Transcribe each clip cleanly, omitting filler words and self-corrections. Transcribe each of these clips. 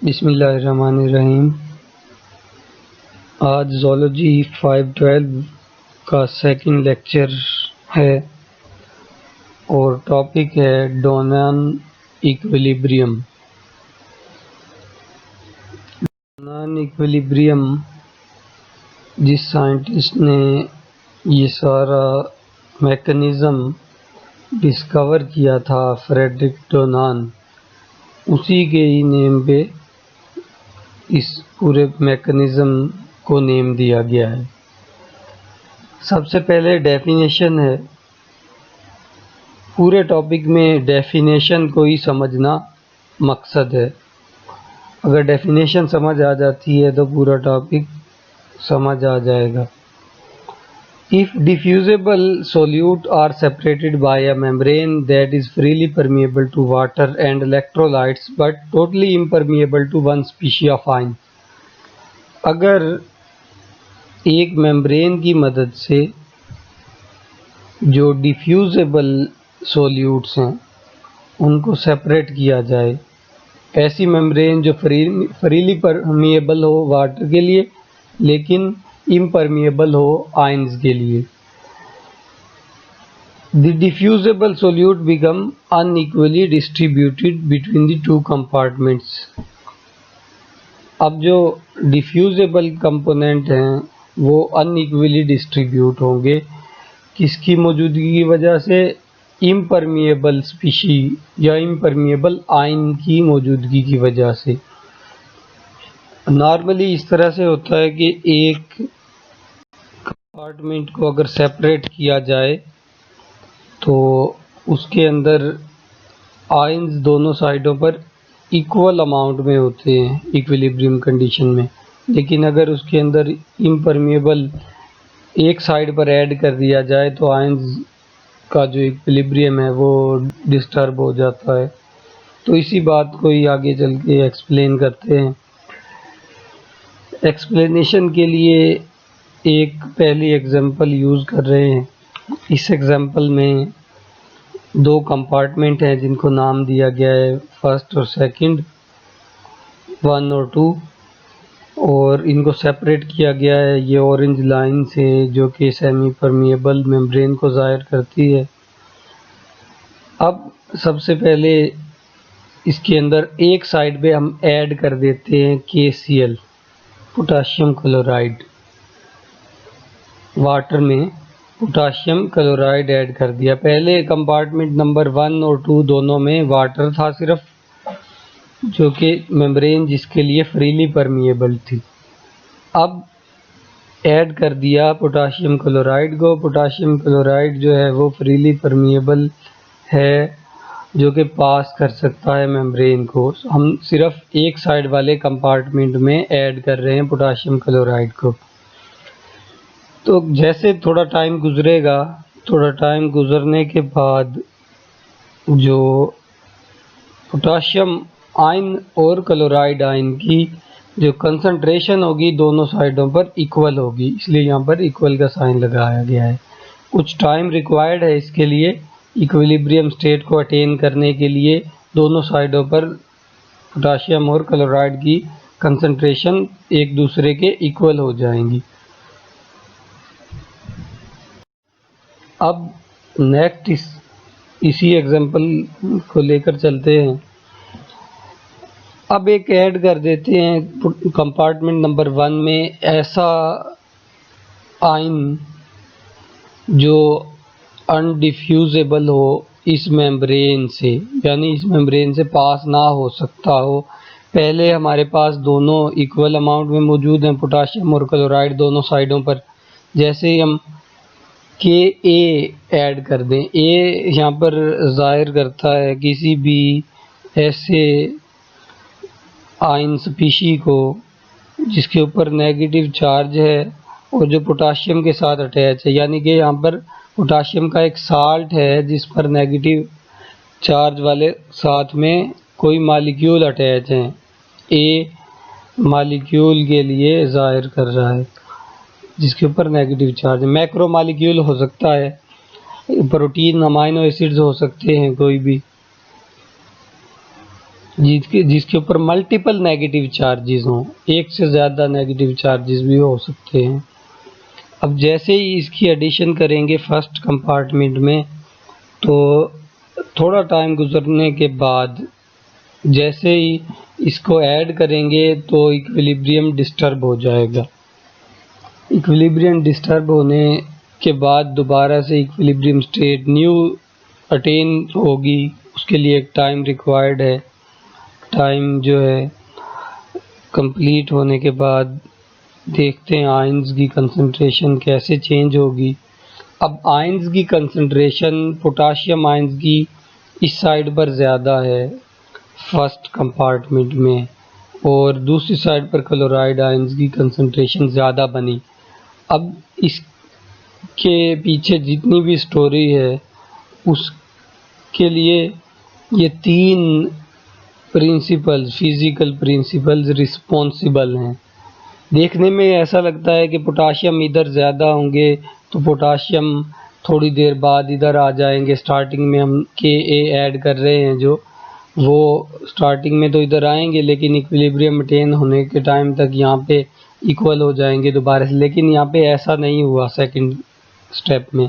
बिस्मिल्लाहिर्रहमानिर्रहीम। आज ज़ूलॉजी 512 का सेकंड लेक्चर है और टॉपिक है डोनान इक्विलिब्रियम। डोनान इक्विलिब्रियम जिस साइंटिस्ट ने ये सारा मैकेनिज़्म डिस्कवर किया था, फ्रेडरिक डोनान, उसी के ही नेम पे इस पूरे मैकेनिज़्म को नेम दिया गया है। सबसे पहले डेफिनेशन है। पूरे टॉपिक में डेफिनेशन को ही समझना मकसद है। अगर डेफिनेशन समझ आ जाती है तो पूरा टॉपिक समझ आ जाएगा। If diffusible solute are separated by a membrane that is freely permeable to water and electrolytes but totally impermeable to one species of ion, अगर एक मेम्ब्रेन की मदद से जो डिफ्यूजेबल सोल्यूट्स हैं उनको सेपरेट किया जाए, ऐसी मेम्ब्रेन जो फ्रीली परमिएबल हो वाटर के लिए लेकिन इम्परमिएबल हो आयंस के लिए, the diffusible solute become unequally distributed between the two compartments. अब जो डिफ्यूजेबल कंपोनेंट हैं वो अनइक्वली डिस्ट्रीब्यूट होंगे। किसकी मौजूदगी की वजह से? इम्परमिएबल स्पीशी या इम्परमिएबल आयन की मौजूदगी की वजह से। नॉर्मली इस तरह से होता है कि एक कंपार्टमेंट को अगर सेपरेट किया जाए तो उसके अंदर आयंस दोनों साइडों पर इक्वल अमाउंट में होते हैं इक्विलिब्रियम कंडीशन में, लेकिन अगर उसके अंदर इम्परमिएबल एक साइड पर ऐड कर दिया जाए तो आयंस का जो इक्विलिब्रियम है वो डिस्टर्ब हो जाता है। तो इसी बात को ही आगे चल के एक्सप्लेन करते हैं। एक्सप्लेनेशन के लिए एक पहली एग्जांपल यूज़ कर रहे हैं। इस एग्जांपल में दो कंपार्टमेंट हैं जिनको नाम दिया गया है फर्स्ट और सेकंड, 1 और 2, और इनको सेपरेट किया गया है ये ऑरेंज लाइन से जो कि सेमी परमिएबल मेम्ब्रेन को ज़ाहिर करती है। अब सबसे पहले इसके अंदर एक साइड पे हम ऐड कर देते हैं KCl, पोटाशियम क्लोराइड। वाटर में पोटाशियम क्लोराइड ऐड कर दिया। पहले कंपार्टमेंट नंबर 1 और 2 दोनों में वाटर था सिर्फ, जो कि मेम्ब्रेन जिसके लिए फ्रीली परमिएबल थी। अब ऐड कर दिया पोटाशियम क्लोराइड को। पोटाशियम क्लोराइड जो है वो फ्रीली परमिएबल है, जो कि पास कर सकता है मेम्ब्रेन को। हम सिर्फ एक साइड वाले कंपार्टमेंट में ऐड कर रहे हैं पोटाशियम क्लोराइड को। तो जैसे थोड़ा टाइम गुजरेगा, थोड़ा टाइम गुजरने के बाद जो पोटाशियम आयन और क्लोराइड आयन की जो कंसंट्रेशन होगी दोनों साइडों पर इक्वल होगी, इसलिए यहाँ पर इक्वल का साइन लगाया गया है। कुछ टाइम रिक्वायर्ड है इसके लिए, इक्विलिब्रियम स्टेट को अटेन करने के लिए दोनों साइडों पर पोटाशियम और क्लोराइड की कंसंट्रेशन एक दूसरे के इक्वल हो जाएंगी। अब नेक्स्ट इसी एग्जांपल को लेकर चलते हैं। अब एक ऐड कर देते हैं कंपार्टमेंट नंबर 1 में ऐसा आयन जो अनडिफ्यूजेबल हो इस मेम्ब्रेन से, यानी इस मेम्ब्रेन से पास ना हो सकता हो। पहले हमारे पास दोनों इक्वल अमाउंट में मौजूद हैं, पोटाशियम और क्लोराइड दोनों साइडों पर। जैसे ही हम Ka ऐड कर दें, A यहाँ पर ज़ाहिर करता है किसी भी ऐसे आयन स्पीशी को जिसके ऊपर नेगेटिव चार्ज है और जो पोटाशियम के साथ अटैच है, यानी कि यहाँ पर पोटाशियम का एक साल्ट है जिस पर नेगेटिव चार्ज वाले साथ में कोई मालिक्यूल अटैच हैं। A मालिक्यूल के लिए ज़ाहिर कर रहा है जिसके ऊपर नेगेटिव चार्ज है। मैक्रो मालिक्यूल हो सकता है, प्रोटीन, अमाइनो एसिड्स हो सकते हैं कोई भी, जिसके ऊपर मल्टीपल नेगेटिव चार्जेस हों, एक से ज़्यादा नेगेटिव चार्जेस भी हो सकते हैं। अब जैसे ही इसकी एडिशन करेंगे फर्स्ट कंपार्टमेंट में, तो थोड़ा टाइम गुजरने के बाद जैसे ही इसको ऐड करेंगे तो इक्विलिब्रियम डिस्टर्ब हो जाएगा। इक्विलिब्रियम डिस्टर्ब होने के बाद दोबारा से इक्विलिब्रियम स्टेट न्यू अटेन होगी, उसके लिए एक टाइम रिक्वायर्ड है। टाइम जो है कंप्लीट होने के बाद देखते हैं आयंस की कंसंट्रेशन कैसे चेंज होगी। अब आयंस की कंसंट्रेशन पोटाशियम आयंस की इस साइड पर ज़्यादा है फर्स्ट कंपार्टमेंट में, और दूसरी साइड पर क्लोराइड आयंस की कंसंट्रेशन ज़्यादा बनी। अब इसके पीछे जितनी भी स्टोरी है उसके लिए ये तीन प्रिंसिपल्स, फिजिकल प्रिंसिपल्स रिस्पॉन्सिबल हैं। देखने में ऐसा लगता है कि पोटाशियम इधर ज़्यादा होंगे तो पोटाशियम थोड़ी देर बाद इधर आ जाएंगे। स्टार्टिंग में हम Ka ऐड कर रहे हैं जो, वो स्टार्टिंग में तो इधर आएंगे लेकिन इक्विलिब्रियम अटेन होने के टाइम तक यहाँ पे इक्वल हो जाएंगे दोबारा से। लेकिन यहाँ पे ऐसा नहीं हुआ सेकंड स्टेप में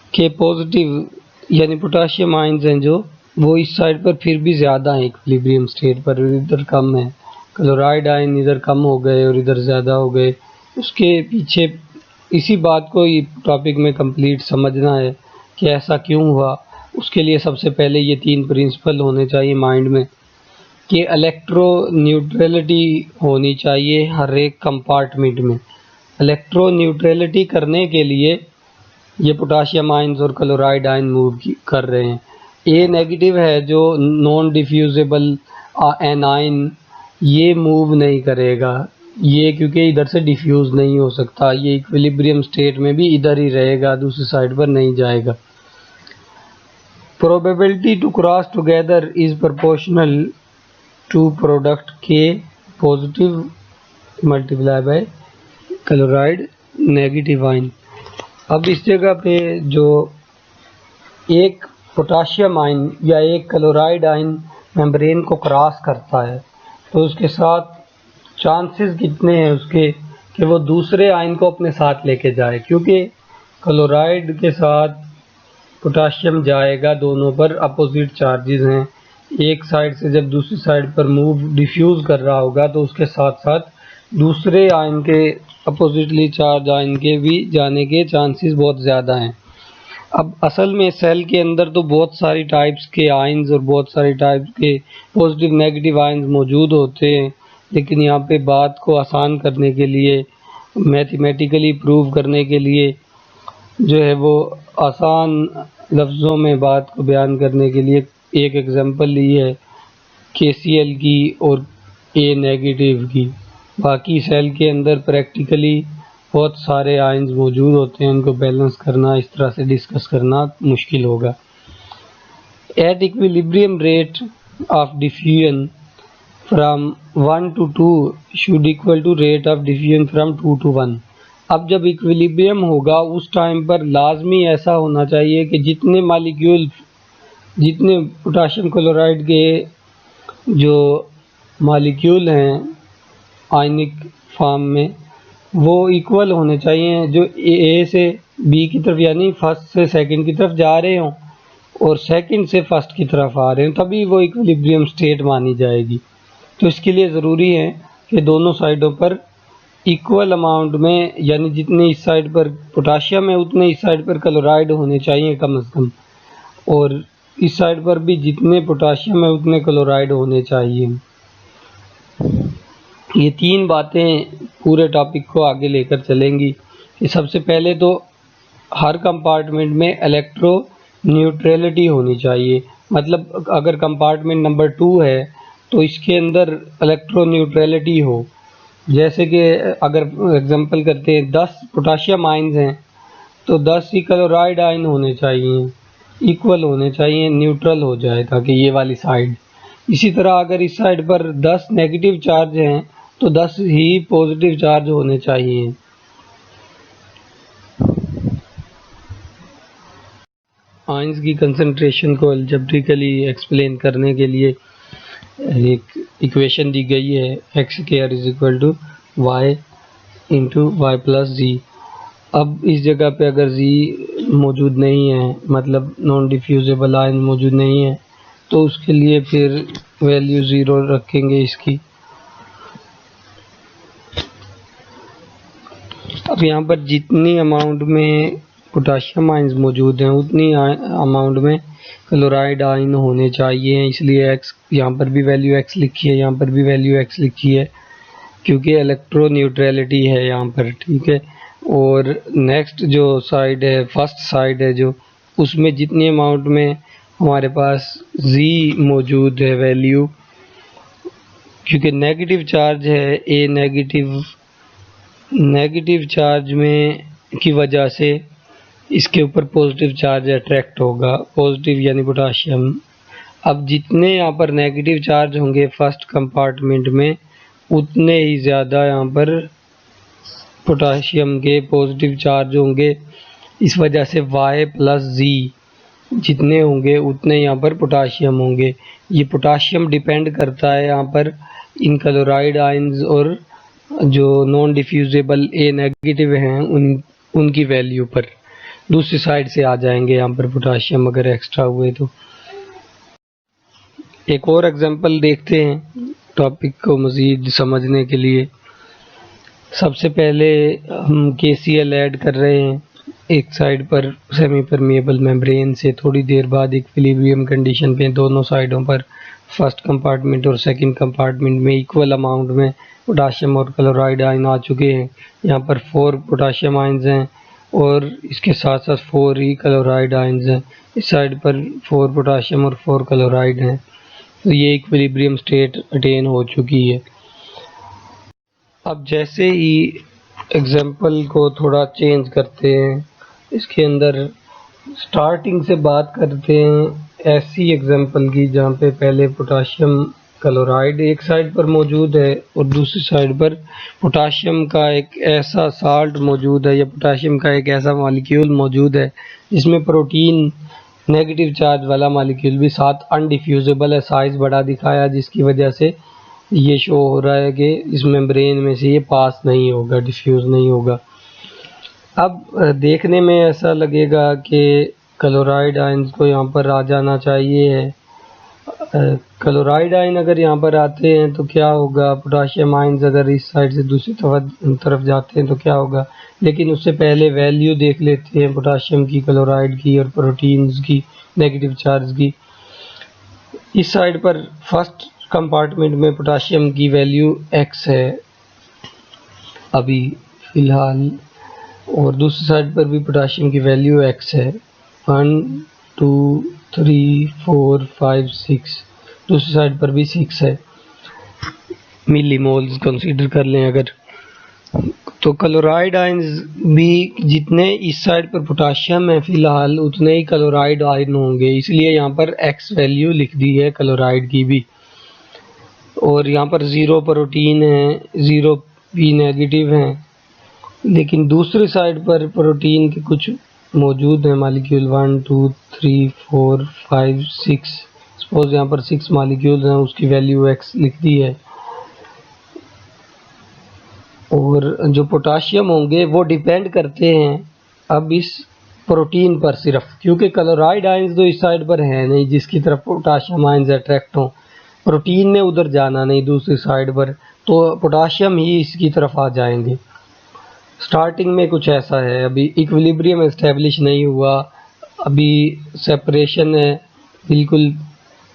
के पॉजिटिव यानी पोटाशियम आयंस हैं जो, वो इस साइड पर फिर भी ज़्यादा है इक्विलिब्रियम स्टेट पर, इधर कम है। क्लोराइड आयन इधर कम हो गए और इधर ज़्यादा हो गए। उसके पीछे इसी बात को ये टॉपिक में कंप्लीट समझना है कि ऐसा क्यों हुआ। उसके लिए सबसे पहले ये तीन प्रिंसिपल होने चाहिए माइंड में कि इलेक्ट्रो न्यूट्रलिटी होनी चाहिए हर एक कंपार्टमेंट में। इलेक्ट्रो न्यूट्रलिटी करने के लिए ये पोटाशियम आयंस और क्लोराइड आयन मूव कर रहे हैं। ए नेगेटिव है जो नॉन डिफ्यूजेबल एनाइन, ये मूव नहीं करेगा, ये क्योंकि इधर से डिफ्यूज़ नहीं हो सकता, ये इक्विलिब्रियम स्टेट में भी इधर ही रहेगा, दूसरी साइड पर नहीं जाएगा। Probability to cross together is proportional to product के positive multiply by chloride negative ion. अब इस जगह पे जो एक पोटाशियम आयन या एक क्लोराइड आयन मेम्ब्रेन को क्रॉस करता है तो उसके साथ चांसेस कितने हैं उसके कि वो दूसरे आयन को अपने साथ लेके जाए, क्योंकि क्लोराइड के साथ पोटाशियम जाएगा, दोनों पर अपोजिट चार्जेस हैं। एक साइड से जब दूसरी साइड पर मूव डिफ्यूज़ कर रहा होगा तो उसके साथ साथ दूसरे आयन के अपोजिटली चार्ज आयन के भी जाने के चांसेस बहुत ज़्यादा हैं। अब असल में सेल के अंदर तो बहुत सारी टाइप्स के आयंस और बहुत सारी टाइप्स के पॉजिटिव नेगेटिव आयंस मौजूद होते हैं, लेकिन यहाँ पे बात को आसान करने के लिए, मैथमेटिकली प्रूव करने के लिए जो है वो आसान लफ्ज़ों में बात को बयान करने के लिए एक एग्जांपल ली है KCl की और A नेगेटिव की। बाकी सेल के अंदर प्रैक्टिकली बहुत सारे आयंस मौजूद होते हैं, उनको बैलेंस करना, इस तरह से डिस्कस करना मुश्किल होगा। At equilibrium rate of diffusion from 1 to 2 should equal to rate of diffusion from 2 to 1। अब जब इक्विलिब्रियम होगा उस टाइम पर लाजमी ऐसा होना चाहिए कि जितने मालिक्यूल, जितने पोटाशियम क्लोराइड के जो मालिक्यूल हैं आयनिक फॉर्म में, वो इक्वल होने चाहिए, जो ए से बी की तरफ यानी फर्स्ट से सेकंड की तरफ जा रहे हों और सेकंड से फर्स्ट की तरफ आ रहे हों, तभी वो इक्विलिब्रियम स्टेट मानी जाएगी। तो इसके लिए ज़रूरी है कि दोनों साइडों पर इक्वल अमाउंट में, यानी जितने इस साइड पर पोटाशियम है उतने इस साइड पर क्लोराइड होने चाहिए कम से कम, और इस साइड पर भी जितने पोटाशियम है उतने क्लोराइड होने चाहिए। ये तीन बातें पूरे टॉपिक को आगे लेकर चलेंगी कि सबसे पहले तो हर कंपार्टमेंट में इलेक्ट्रो न्यूट्रलिटी होनी चाहिए। मतलब अगर कंपार्टमेंट नंबर 2 है तो इसके अंदर इलेक्ट्रो न्यूट्रलिटी हो। जैसे कि अगर एग्जांपल करते हैं 10 पोटाशियम आयंस हैं तो 10 ही क्लोराइड आयन होने चाहिए, इक्वल होने चाहिए, न्यूट्रल हो जाए ताकि ये वाली साइड। इसी तरह अगर इस साइड पर 10 नेगेटिव चार्ज हैं तो 10 ही पॉजिटिव चार्ज होने चाहिए। आयंस की कंसंट्रेशन को अलजेब्रिकली एक्सप्लेन करने के लिए एक इक्वेशन दी गई है, x square is equal to y into y plus g. अब इस जगह पे अगर जी मौजूद नहीं है, मतलब नॉन डिफ्यूजेबल आयन मौजूद नहीं है, तो उसके लिए फिर वैल्यू ज़ीरो रखेंगे इसकी। अब यहाँ पर जितनी अमाउंट में पोटाशियम आयन्स मौजूद हैं उतनी अमाउंट में क्लोराइड आयन होने चाहिए, इसलिए एक्स यहाँ पर भी वैल्यू एक्स लिखी है, यहाँ पर भी वैल्यू एक्स लिखी है, क्योंकि इलेक्ट्रो न्यूट्रलिटी है यहाँ पर, ठीक है। और नेक्स्ट जो साइड है, फर्स्ट साइड है जो, उसमें जितनी अमाउंट में हमारे पास जी मौजूद है वैल्यू, क्योंकि नेगेटिव चार्ज है, ए नेगेटिव चार्ज में की वजह से इसके ऊपर पॉजिटिव चार्ज अट्रैक्ट होगा, पॉजिटिव यानी पोटाशियम। अब जितने यहाँ पर नेगेटिव चार्ज होंगे फर्स्ट कंपार्टमेंट में, उतने ही ज़्यादा यहाँ पर पोटाशियम के पॉजिटिव चार्ज होंगे। इस वजह से Y प्लस जी जितने होंगे उतने यहाँ पर पोटाशियम होंगे। ये पोटाशियम डिपेंड करता है यहाँ पर इन क्लोराइड आयंस और जो नॉन डिफ्यूजेबल ए नेगेटिव हैं उनकी वैल्यू पर। दूसरी साइड से आ जाएंगे यहाँ पर पोटाशियम अगर एक्स्ट्रा हुए तो। एक और एग्जांपल देखते हैं टॉपिक को मज़ीद समझने के लिए। सबसे पहले हम KCl ऐड कर रहे हैं एक साइड पर सेमी परमिएबल मेम्ब्रेन से, थोड़ी देर बाद इक्विलिब्रियम कंडीशन पे दोनों साइडों पर फर्स्ट कंपार्टमेंट और सेकंड कंपार्टमेंट में इक्वल अमाउंट में पोटाशियम और क्लोराइड आयन आ चुके हैं। यहाँ पर 4 पोटाशियम आयन्स हैं और इसके साथ साथ 4 ही क्लोराइड आयन्स हैं। इस साइड पर 4 पोटाशियम और 4 क्लोराइड हैं, तो ये इक्विलिब्रियम स्टेट अटेन हो चुकी है। अब जैसे ही एग्जाम्पल को थोड़ा चेंज करते हैं, इसके अंदर स्टार्टिंग से बात करते हैं ऐसी एग्जाम्पल की जहाँ पे पहले पोटाशियम क्लोराइड एक साइड पर मौजूद है और दूसरी साइड पर पोटाशियम का एक ऐसा साल्ट मौजूद है या पोटाशियम का एक ऐसा मॉलिक्यूल मौजूद है जिसमें प्रोटीन नेगेटिव चार्ज वाला मॉलिक्यूल भी साथ अनडिफ्यूजेबल है, साइज बड़ा दिखाया, जिसकी वजह से ये शो हो रहा है कि इस मेम्ब्रेन में से ये पास नहीं होगा, डिफ्यूज़ नहीं होगा। अब देखने में ऐसा लगेगा कि क्लोराइड आयंस को यहाँ पर आ जाना चाहिए। क्लोराइड आयन अगर यहाँ पर आते हैं तो क्या होगा, पोटाशियम आयंस अगर इस साइड से दूसरी तरफ जाते हैं तो क्या होगा। लेकिन उससे पहले वैल्यू देख लेते हैं पोटाशियम की, क्लोराइड की और प्रोटीन्स की नेगेटिव चार्ज की। इस साइड पर फर्स्ट कंपार्टमेंट में पोटाशियम की वैल्यू x है अभी फ़िलहाल, और दूसरी साइड पर भी पोटाशियम की वैल्यू x है, 1 2 3 4 5 6, दूसरी साइड पर भी 6 है, मिलीमोल्स कंसीडर कर लें अगर। तो क्लोराइड आयंस भी जितने इस साइड पर पोटाशियम है फ़िलहाल उतने ही क्लोराइड आयन होंगे, इसलिए यहाँ पर x वैल्यू लिख दी है क्लोराइड की भी। और यहाँ पर 0 प्रोटीन है, 0 भी नेगेटिव हैं, लेकिन दूसरी साइड पर प्रोटीन के कुछ मौजूद हैं मॉलिक्यूल 1 2 3 4 5 6। सपोज यहाँ पर 6 मॉलिक्यूल्स हैं, उसकी वैल्यू x लिख दी है। और जो पोटाशियम होंगे वो डिपेंड करते हैं अब इस प्रोटीन पर सिर्फ, क्योंकि क्लोराइड आयंस तो इस साइड पर है नहीं जिसकी तरफ पोटाशियम आयंस अट्रैक्ट हों, प्रोटीन ने उधर जाना नहीं दूसरी साइड पर, तो पोटाशियम ही इसकी तरफ आ जाएंगे। स्टार्टिंग में कुछ ऐसा है, अभी इक्विलिब्रियम एस्टेब्लिश नहीं हुआ, अभी सेपरेशन है, बिल्कुल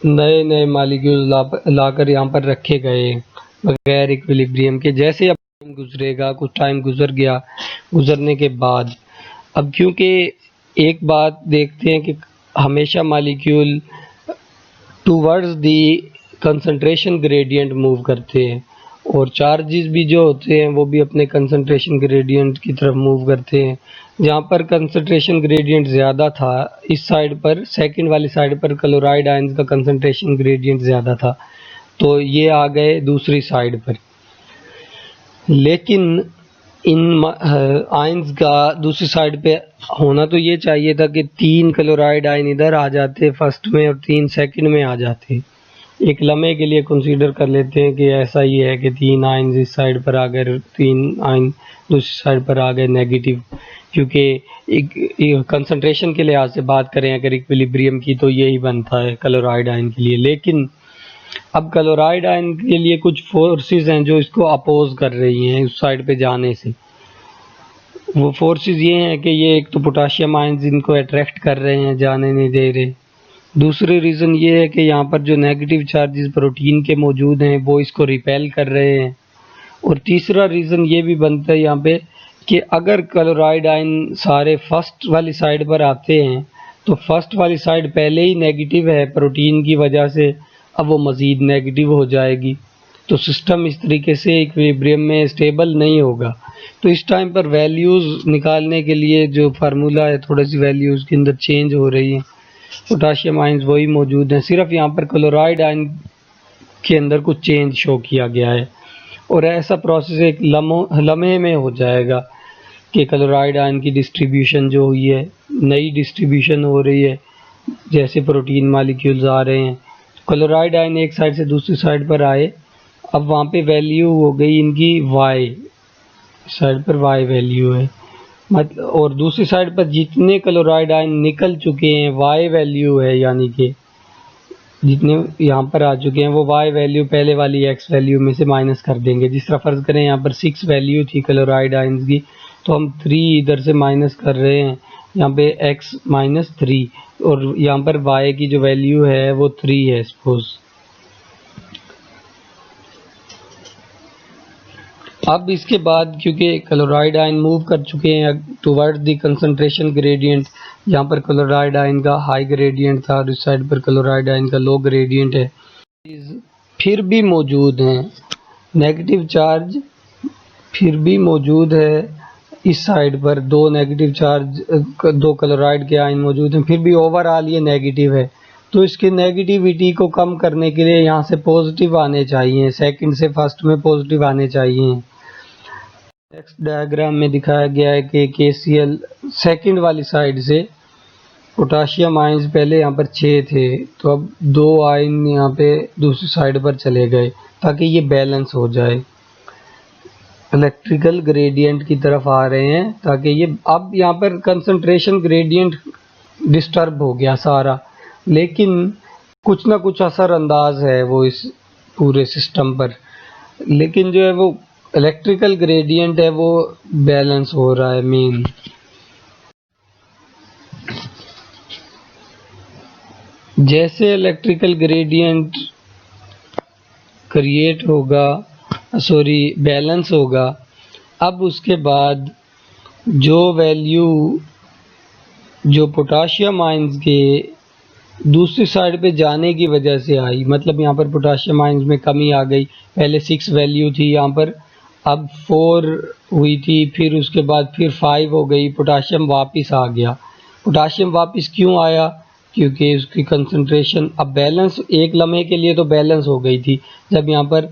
नए नए मॉलिक्यूल लाकर यहाँ पर रखे गए बगैर इक्विलिब्रियम के। जैसे अब टाइम गुजरेगा, कुछ टाइम गुजर गया, गुजरने के बाद अब क्योंकि एक बात देखते हैं कि हमेशा molecule towards the concentration gradient move करते हैं, और चार्जेस भी जो होते हैं वो भी अपने कंसंट्रेशन ग्रेडियंट की तरफ मूव करते हैं। जहाँ पर कंसंट्रेशन ग्रेडियंट ज़्यादा था इस साइड पर, सेकंड वाली साइड पर क्लोराइड आयंस का कंसंट्रेशन ग्रेडियंट ज़्यादा था, तो ये आ गए दूसरी साइड पर। लेकिन इन आयंस का दूसरी साइड पे होना तो ये चाहिए था कि 3 क्लोराइड आयन इधर आ जाते फर्स्ट में और 3 सेकंड में आ जाते। एक लम्हे के लिए कंसीडर कर लेते हैं कि ऐसा ही है कि 3 आयन इस साइड पर आ गए, 3 आयन दूसरी साइड पर आ गए नेगेटिव, क्योंकि एक कंसंट्रेशन के लिहाज से बात करें अगर इक्विलिब्रियम की तो यही बनता है क्लोराइड आयन के लिए। लेकिन अब क्लोराइड आयन के लिए कुछ फोर्सेस हैं जो इसको अपोज कर रही हैं उस साइड पे जाने से। वो फोर्सेस ये हैं कि ये एक तो पोटाशियम आयन इनको अट्रैक्ट कर रहे हैं, जाने नहीं दे रहे। दूसरी रीज़न ये है कि यहाँ पर जो नेगेटिव चार्जेस प्रोटीन के मौजूद हैं वो इसको रिपेल कर रहे हैं। और तीसरा रीज़न ये भी बनता है यहाँ पे कि अगर क्लोराइड आयन सारे फर्स्ट वाली साइड पर आते हैं तो फर्स्ट वाली साइड पहले ही नेगेटिव है प्रोटीन की वजह से, अब वो मज़ीद नेगेटिव हो जाएगी, तो सिस्टम इस तरीके से इक्विलिब्रियम में स्टेबल नहीं होगा। तो इस टाइम पर वैल्यूज़ निकालने के लिए जो फार्मूला है थोड़ी सी वैल्यूज़ के अंदर चेंज हो रही हैं। पोटाशियम आयन्स वही मौजूद हैं, सिर्फ यहाँ पर क्लोराइड आयन के अंदर कुछ चेंज शो किया गया है। और ऐसा प्रोसेस एक लम्हे में हो जाएगा कि क्लोराइड आयन की डिस्ट्रीब्यूशन जो हुई है नई डिस्ट्रीब्यूशन हो रही है, जैसे प्रोटीन मालिक्यूल्स आ रहे हैं, क्लोराइड आयन एक साइड से दूसरी साइड पर आए, अब वहाँ पे वैल्यू हो गई इनकी y, साइड पर y वैल्यू है मतलब, और दूसरी साइड पर जितने क्लोराइड आयन निकल चुके हैं y वैल्यू है, यानी कि जितने यहाँ पर आ चुके हैं वो y वैल्यू पहले वाली x वैल्यू में से माइनस कर देंगे। जिस तरह फ़र्ज़ करें यहाँ पर 6 वैल्यू थी क्लोराइड आयन्स की, तो हम 3 इधर से माइनस कर रहे हैं, यहाँ पे x माइनस 3, और यहाँ पर y की जो वैल्यू है वो 3 है सपोज। अब इसके बाद क्योंकि क्लोराइड आयन मूव कर चुके हैं टुवर्ड्स द कंसंट्रेशन ग्रेडियंट, यहाँ पर क्लोराइड आयन का हाई ग्रेडियंट था और इस साइड पर क्लोराइड आयन का लो ग्रेडियंट है, फिर भी मौजूद हैं नेगेटिव चार्ज, फिर भी मौजूद है इस साइड पर दो नेगेटिव चार्ज, दो क्लोराइड के आयन मौजूद हैं, फिर भी ओवरऑल ये नेगेटिव है। तो इसके नेगेटिविटी को कम करने के लिए यहाँ से पॉजिटिव आने चाहिए, सेकंड से फर्स्ट में पॉजिटिव आने चाहिए। नेक्स्ट डायग्राम में दिखाया गया है कि KCl सेकंड वाली साइड से पोटाशियम आयन्स पहले यहाँ पर 6 थे, तो अब 2 आयन यहाँ पे दूसरी साइड पर चले गए ताकि ये बैलेंस हो जाए, इलेक्ट्रिकल ग्रेडियंट की तरफ आ रहे हैं ताकि ये, अब यहाँ पर कंसंट्रेशन ग्रेडियंट डिस्टर्ब हो गया सारा, लेकिन कुछ ना कुछ असर अंदाज है वो इस पूरे सिस्टम पर, लेकिन जो है वो इलेक्ट्रिकल ग्रेडियंट है वो बैलेंस हो रहा है मेन। जैसे इलेक्ट्रिकल ग्रेडियंट क्रिएट होगा, बैलेंस होगा, अब उसके बाद जो वैल्यू जो पोटाशियम आयन्स के दूसरी साइड पे जाने की वजह से आई, मतलब यहाँ पर पोटाशियम आयन्स में कमी आ गई, पहले 6 वैल्यू थी यहाँ पर, अब 4 हुई थी, फिर उसके बाद फिर 5 हो गई, पोटाशियम वापस आ गया। पोटाशियम वापस क्यों आया? क्योंकि उसकी कंसंट्रेशन अब बैलेंस, एक लम्हे के लिए तो बैलेंस हो गई थी, जब यहाँ पर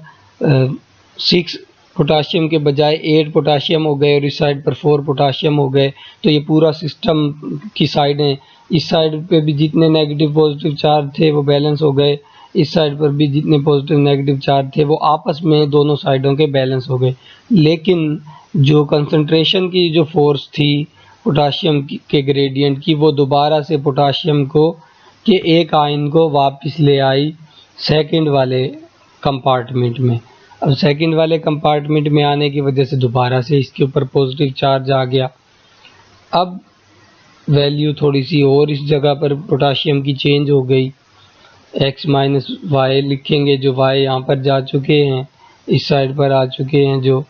6 पोटाशियम के बजाय 8 पोटाशियम हो गए और इस साइड पर 4 पोटाशियम हो गए, तो ये पूरा सिस्टम की साइडें, इस साइड पे भी जितने नेगेटिव पॉजिटिव चार्ज थे वो बैलेंस हो गए, इस साइड पर भी जितने पॉजिटिव नेगेटिव चार्ज थे वो आपस में दोनों साइडों के बैलेंस हो गए। लेकिन जो कंसंट्रेशन की जो फोर्स थी पोटाशियम के ग्रेडियंट की, वो दोबारा से पोटाशियम को के एक आयन को वापस ले आई सेकंड वाले कंपार्टमेंट में। अब सेकंड वाले कंपार्टमेंट में आने की वजह से दोबारा से इसके ऊपर पॉजिटिव चार्ज आ गया। अब वैल्यू थोड़ी सी और इस जगह पर पोटाशियम की चेंज हो गई, x माइनस वाई लिखेंगे, जो y यहाँ पर जा चुके हैं, इस साइड पर आ चुके हैं, जो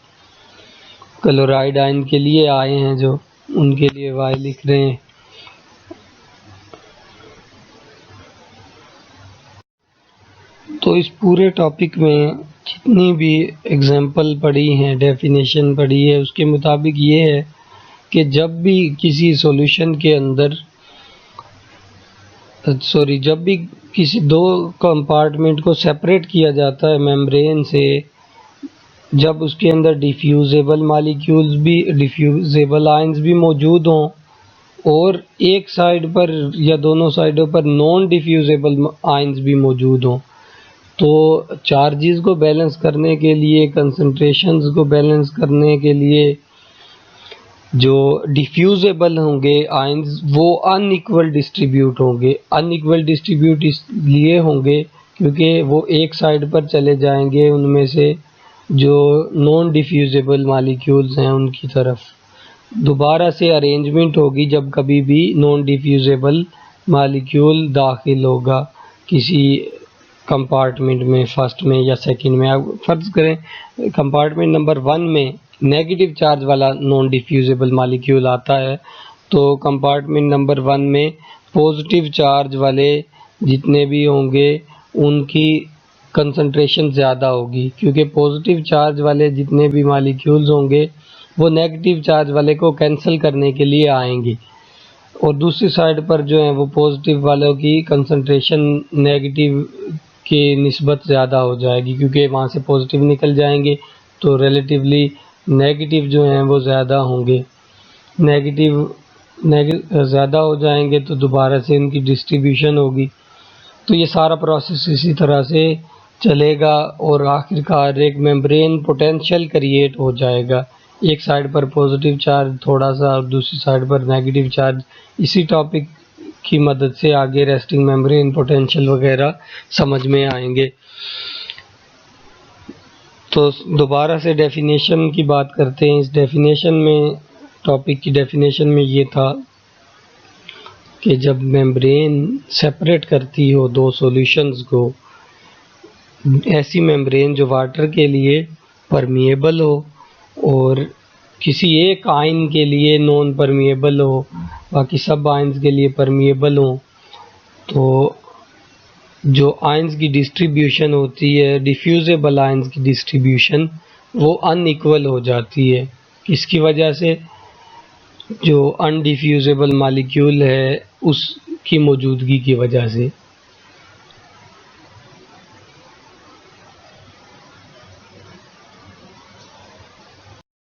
क्लोराइड आयन के लिए आए हैं, जो उनके लिए y लिख रहे हैं। तो इस पूरे टॉपिक में जितनी भी एग्जाम्पल पढ़ी हैं, डेफिनेशन पढ़ी है, उसके मुताबिक ये है कि जब भी किसी सॉल्यूशन के अंदर जब भी किसी दो कंपार्टमेंट को सेपरेट किया जाता है मेम्ब्रेन से जब उसके अंदर डिफ्यूजेबल मालिक्यूल्स भी, डिफ्यूजेबल आयंस भी मौजूद हों और एक साइड पर या दोनों साइडों पर नॉन डिफ्यूजेबल आयंस भी मौजूद हों, तो चार्जेस को बैलेंस करने के लिए, कंसंट्रेशंस को बैलेंस करने के लिए जो डिफ्यूजेबल होंगे आयंस वो अनइक्वल डिस्ट्रीब्यूट होंगे। अनइक्वल डिस्ट्रीब्यूट इसलिए होंगे क्योंकि वो एक साइड पर चले जाएंगे उनमें से जो नॉन डिफ्यूजेबल मालिक्यूल्स हैं उनकी तरफ। दोबारा से अरेंजमेंट होगी जब कभी भी नॉन डिफ्यूजेबल मालिक्यूल दाखिल होगा किसी कंपार्टमेंट में, फर्स्ट में या सेकंड में। अब फर्ज करें कंपार्टमेंट नंबर 1 में नेगेटिव चार्ज वाला नॉन डिफ्यूजेबल मालिक्यूल आता है, तो कंपार्टमेंट नंबर 1 में पॉजिटिव चार्ज वाले जितने भी होंगे उनकी कंसंट्रेशन ज़्यादा होगी, क्योंकि पॉजिटिव चार्ज वाले जितने भी मालिक्यूल्स होंगे वो नेगेटिव चार्ज वाले को कैंसिल करने के लिए आएंगे, और दूसरी साइड पर जो है वो पॉजिटिव वालों की कंसंट्रेशन नेगेटिव की निस्बत ज़्यादा हो जाएगी, क्योंकि वहाँ से पॉजिटिव निकल जाएंगे तो रिलेटिवली नेगेटिव जो हैं वो ज़्यादा होंगे। नेगेटिव ज़्यादा हो जाएंगे तो दोबारा से इनकी डिस्ट्रीब्यूशन होगी। तो ये सारा प्रोसेस इसी तरह से चलेगा और आखिरकार एक मेम्ब्रेन पोटेंशियल क्रिएट हो जाएगा। एक साइड पर पॉजिटिव चार्ज थोड़ा सा और दूसरी साइड पर नेगेटिव चार्ज। इसी टॉपिक की मदद से आगे रेस्टिंग मेम्ब्रेन पोटेंशियल वगैरह समझ में आएंगे। तो दोबारा से डेफिनेशन की बात करते हैं। इस डेफिनेशन में, टॉपिक की डेफिनेशन में ये था कि जब मेम्ब्रेन सेपरेट करती हो दो सॉल्यूशंस को, ऐसी मेम्ब्रेन जो वाटर के लिए परमिएबल हो और किसी एक आयन के लिए नॉन परमिएबल हो, बाकी सब आयंस के लिए परमिएबल हो, तो जो आयंस की डिस्ट्रीब्यूशन होती है, डिफ्यूजेबल आयंस की डिस्ट्रीब्यूशन, वो अनइक्वल हो जाती है। किसकी वजह से? जो अनडिफ्यूजेबल मालिक्यूल है उसकी मौजूदगी की वजह से।